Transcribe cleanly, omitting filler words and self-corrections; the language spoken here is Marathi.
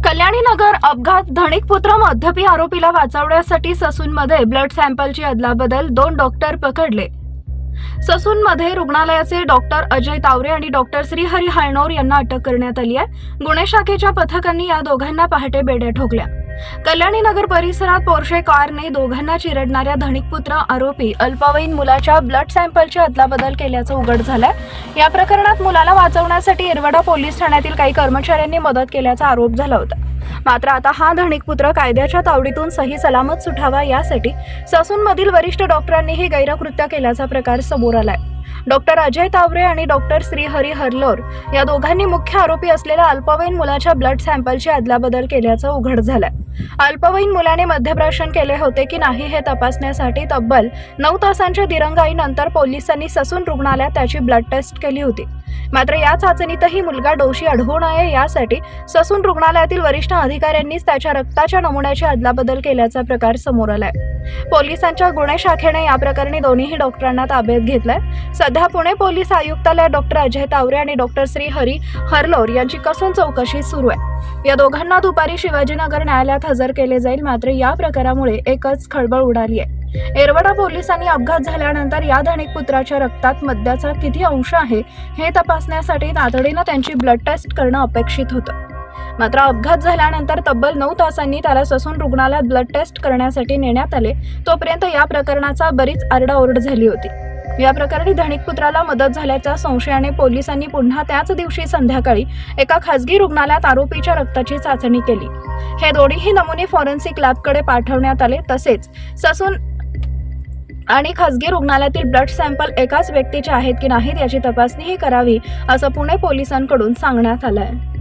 कल्याणी नगर अपघात धनिकपुत्र मद्यपी आरोपीला वाचवण्यासाठी ससूनमध्ये ब्लड सॅम्पलची अदलाबदल, 2 डॉक्टर पकडले। ससूनमध्ये रुग्णालयाचे डॉक्टर अजय तावरे आणि डॉक्टर श्रीहरी हळनोर यांना अटक करण्यात आली आहे। गुन्हे शाखेच्या पथकांनी या दोघांना पहाटे बेड्या ठोकल्या। कल्याणी नगर परिसरात पोर्शे कारने दोघांना चिरडणाऱ्या धनिकपुत्र आरोपी अल्पवयीन मुलाच्या ब्लड सॅम्पलची अदलाबदल केल्याचं उघड झालंय। या प्रकरणात मुलाला वाचवण्यासाठी येरवडा पोलीस ठाण्यातील काही कर्मचाऱ्यांनी मदत केल्याचा आरोप झाला होता। मात्र आता हा धनिकपुत्र कायद्याच्या तावडीतून सही सलामत सुटावा यासाठी ससूनमधील वरिष्ठ डॉक्टरांनीही गैरकृत्य केल्याचा प्रकार समोर आलाय। डॉक्टर अजय तावरे आणि डॉक्टर श्रीहरी हरलोर या दोघांनी मुख्य आरोपी असलेल्या अल्पवयीन मुलाच्या ब्लड सॅम्पलची अदलाबदल केल्याचं उघड झालंय। अल्पवयीन मुलाने मद्यप्राशन केले होते की नाही हे तपासण्यासाठी तब्बल 9 तासांच्या दिरंगाईनंतर पोलिसांनी ससून रुग्णालयात त्याची ब्लड टेस्ट केली होती। मात्र या चाचणीतही मुलगा दोषी आढळून नये यासाठी ससून रुग्णालयातील वरिष्ठ अधिकाऱ्यांनीच त्याच्या रक्ताच्या नमुन्याची अदलाबदल केल्याचा प्रकार समोर आलाय। पोलिसांच्या गुन्हे शाखेने या प्रकरणी दोन्ही डॉक्टरांना ताब्यात घेतलंय। सध्या पुणे पोलीस आयुक्तालयात डॉक्टर अजय तावरे आणि डॉक्टर श्रीहरी हरलोर यांची कसून चौकशी सुरू आहे। या दोघांना दुपारी शिवाजीनगर न्यायालयात हजर केले जाईल। मात्र या प्रकारामुळे एकच खळबळ उडाली आहे। येरवडा पोलिसांनी अपघात झाल्यानंतर या धनिकपुत्राच्या रक्तात मद्याचा किती अंश आहे हे तपासण्यासाठी तातडीनं त्यांची ब्लड टेस्ट करणं अपेक्षित होतं। मात्र अपघात झाल्यानंतर तब्बल 9 तासांनी त्याला ससून रुग्णालयात ब्लड टेस्ट करण्यासाठी नेण्यात आले। तोपर्यंत या प्रकरणाचा बरीच आरडाओरड झाली होती। या प्रकरणी धनिकपुत्राला मदत झाल्याच्या संशयाने पोलिसांनी पुन्हा त्याच दिवशी संध्याकाळी एका खासगी रुग्णालयात आरोपीच्या रक्ताची चाचणी केली। हे दोन्ही नमुने फॉरेन्सिक लॅबकडे पाठवण्यात आले। तसेच ससून आणि खासगी रुग्णालयातील ब्लड सॅम्पल एकाच व्यक्तीचे आहेत की नाहीत याची तपासणीही करावी असं पुणे पोलिसांकडून सांगण्यात आलं आहे।